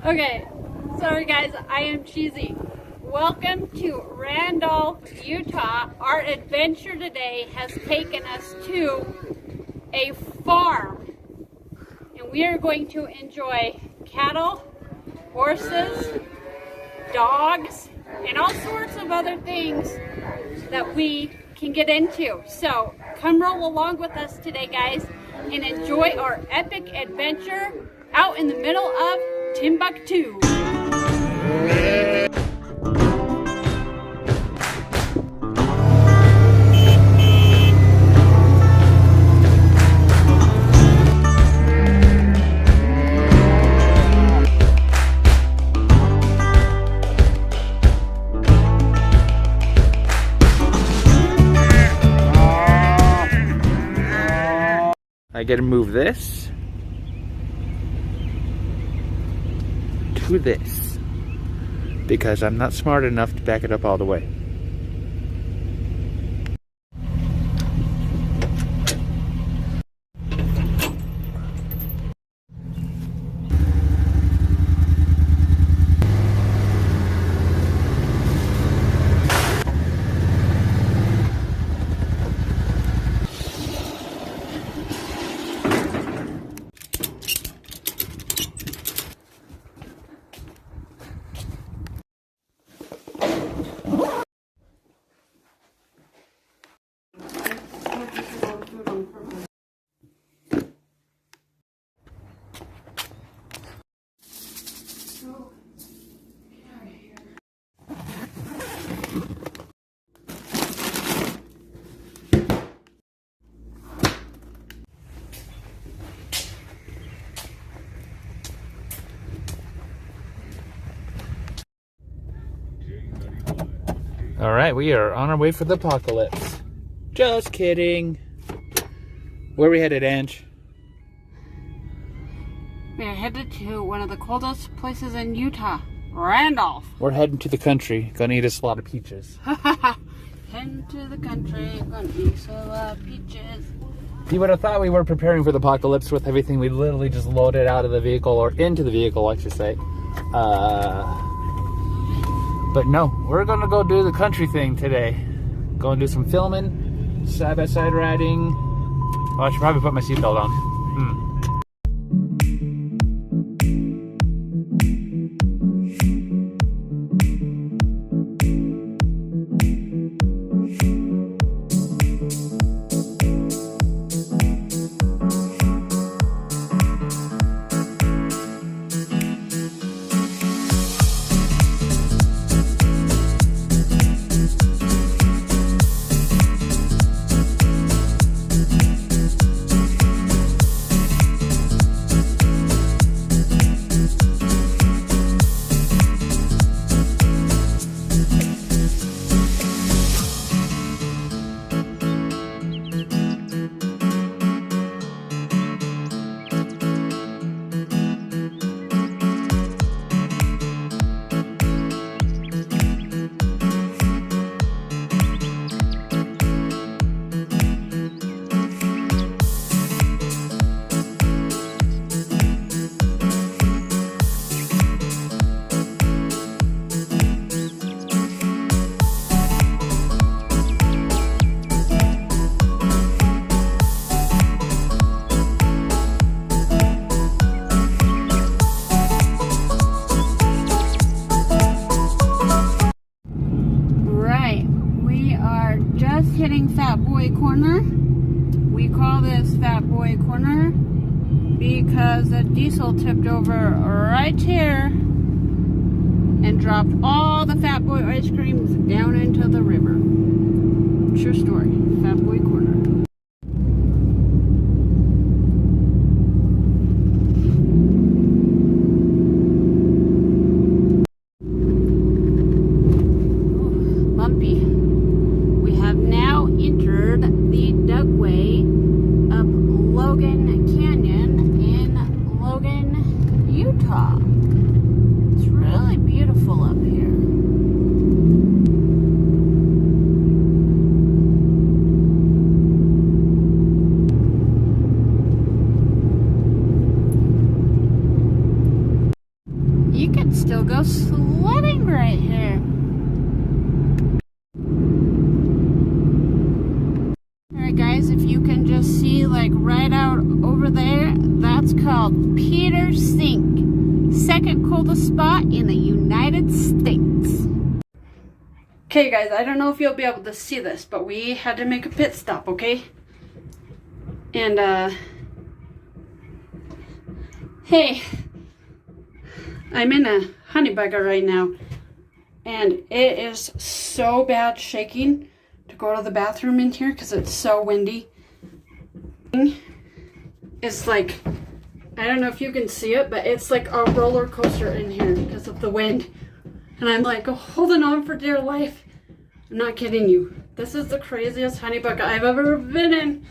Okay, sorry guys, I am cheesy. Welcome to Randolph, Utah. Our adventure today has taken us to a farm, and we are going to enjoy cattle, horses, dogs, and all sorts of other things that we can get into. So come roll along with us today, guys, and enjoy our epic adventure out in the middle of Timbuktu. I gotta move this to this because I'm not smart enough to back it up all the way. All right, we are on our way for the apocalypse. Just kidding. Where are we headed, Ange? We are headed to one of the coldest places in Utah, Randolph. We're heading to the country. Gonna eat us a lot of peaches. Heading to the country, gonna eat a lot of peaches. You would have thought we were preparing for the apocalypse with everything we literally just loaded out of the vehicle, or into the vehicle, I should say. But no, we're gonna go do the country thing today. Go and do some filming, side-by-side riding. Oh, I should probably put my seatbelt on. Hitting Fat Boy Corner. We call this Fat Boy Corner because the diesel tipped over right here and dropped all the Fat Boy ice creams down into the river. True story. Fat Boy Corner. It's really beautiful up here. go sledding right here. Alright guys, if you can just see like right out over there, that's called Peter's Sink. Second coldest spot in the United States. Okay guys, I don't know if you'll be able to see this, but we had to make a pit stop, okay? And hey, I'm in a honey bugger right now, and it is so bad shaking to go to the bathroom in here because it's so windy. It's like, I don't know if you can see it, but it's like a roller coaster in here because of the wind. And I'm like holding on for dear life. I'm not kidding you. This is the craziest honey bugger I've ever been in.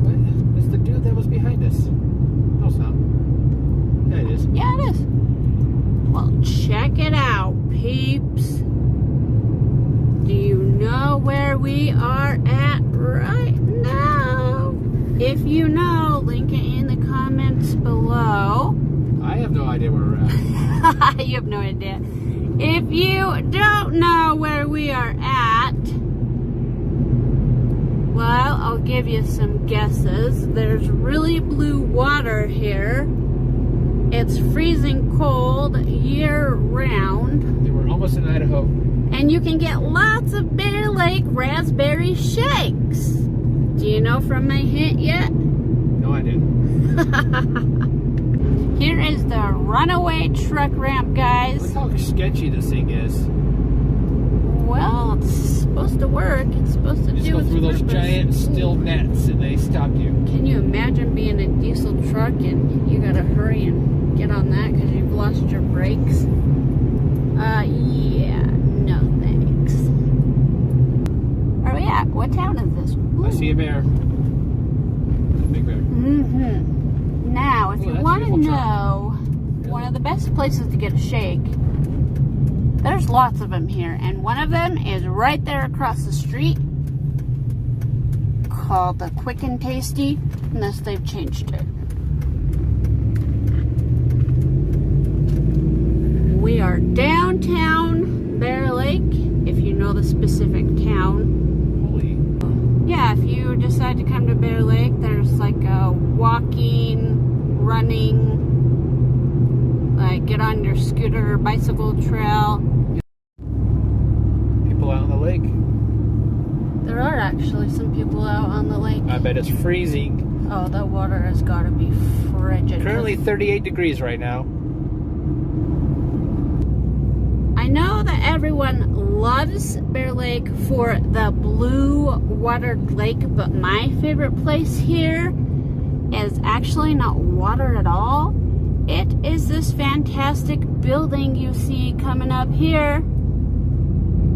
What? It's the dude that was behind us. No, it's not. Yeah, it is. Yeah, it is. Well, check it out, peeps. Do you know where we are at right now? If you know, link it in the comments below. I have no idea where we're at. You have no idea. If you don't know where we are at, well, I'll give you some guesses. There's really blue water here. It's freezing cold year round. And we're almost in Idaho. And you can get lots of Bear Lake raspberry shakes. Do you know from my hint yet? No, I didn't. Here is the runaway truck ramp, guys. Look how sketchy this thing is. Well, it's supposed to work. It's supposed to You just do go its through those purpose. giant steel nets and they stop you. Can you imagine being a diesel truck and you gotta hurry and get on that because you've lost your brakes? Yeah, no thanks. Where are we at? What town is this? Ooh. I see a bear. A big bear. Now, if Ooh, you that's a want to beautiful know one of the best places to get a shake, there's lots of them here, and one of them is right there across the street, called the Quick and Tasty, unless they've changed it. We are downtown Bear Lake, if you know the specific town. Holy. Yeah, if you decide to come to Bear Lake, there's like a walking, running, like get on your scooter or bicycle trail. People out on the lake. There are actually some people out on the lake. I bet it's freezing. Oh, the water has got to be frigid. Currently 38 degrees right now. I know that everyone loves Bear Lake for the blue watered lake, but my favorite place here is actually not water at all. It is this fantastic building you see coming up here.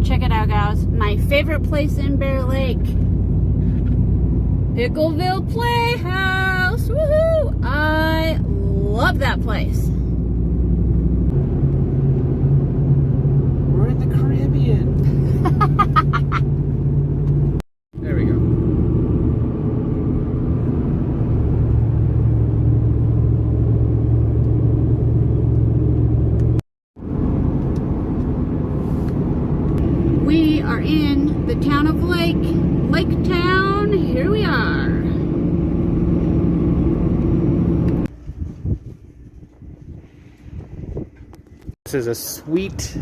Check it out, guys. My favorite place in Bear Lake. Pickleville Playhouse. Woohoo! I love that place. We're in the Caribbean. There we go. We are in the town of Lake Town. Here we are. This is a sweet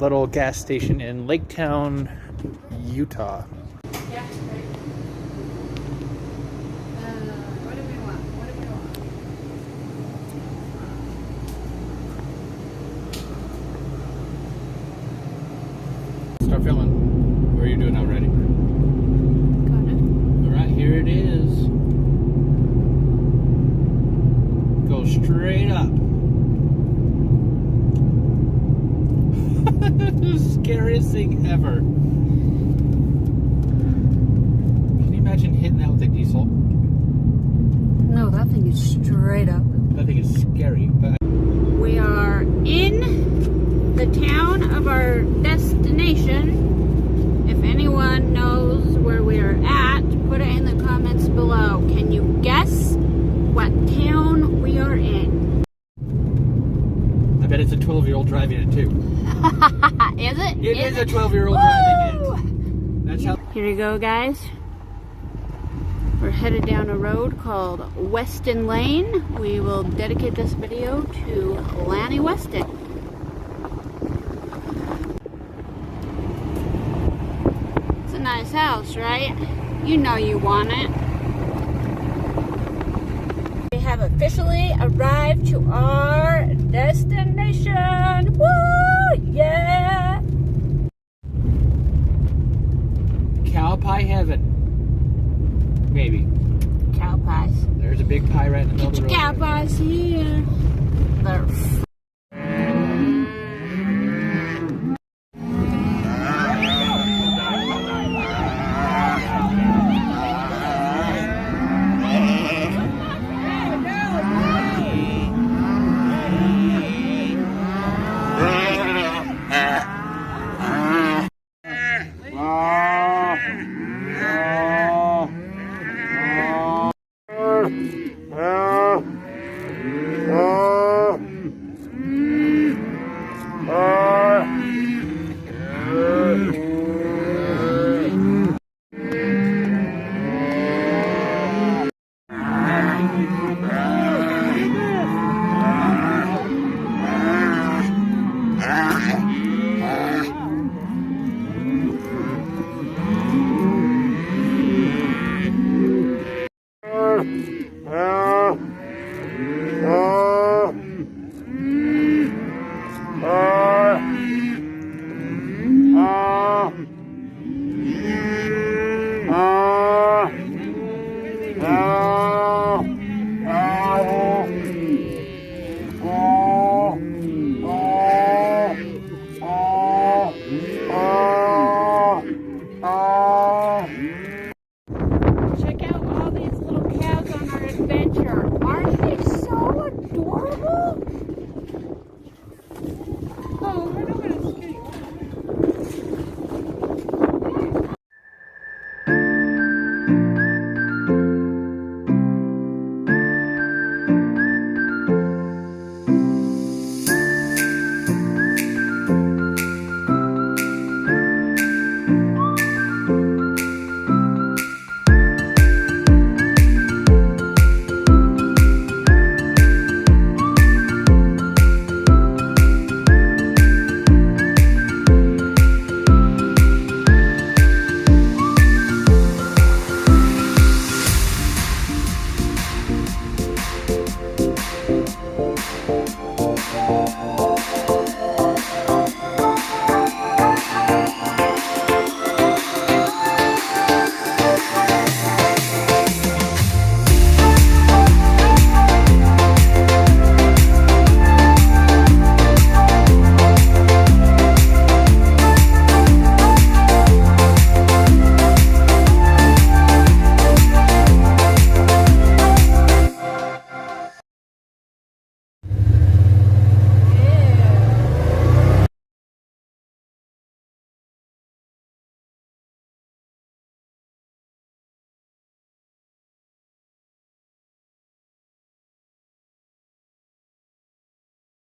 little gas station in Lake Town, Utah. Yeah. What do we want? Start filming. What are you doing already? Alright, here it is. Go straight up. Scariest thing ever. Can you imagine hitting that with a diesel? No, that thing is straight up. That thing is scary. But We are in the town of our destination. If anyone knows where we are at, put it in the comments below. Can you guess what town we are in? 12-year-old driving it too. Is it? It is a 12-year-old driving it. That's how. Here we go, guys. We're headed down a road called Weston Lane. We will dedicate this video to Lanny Weston. It's a nice house, right? You know you want it. We have officially arrived to our destination. Woo! Yeah! Cow pie heaven. Maybe. Cow pies. There's a big pie right in the middle of the road. Cow pies here. They're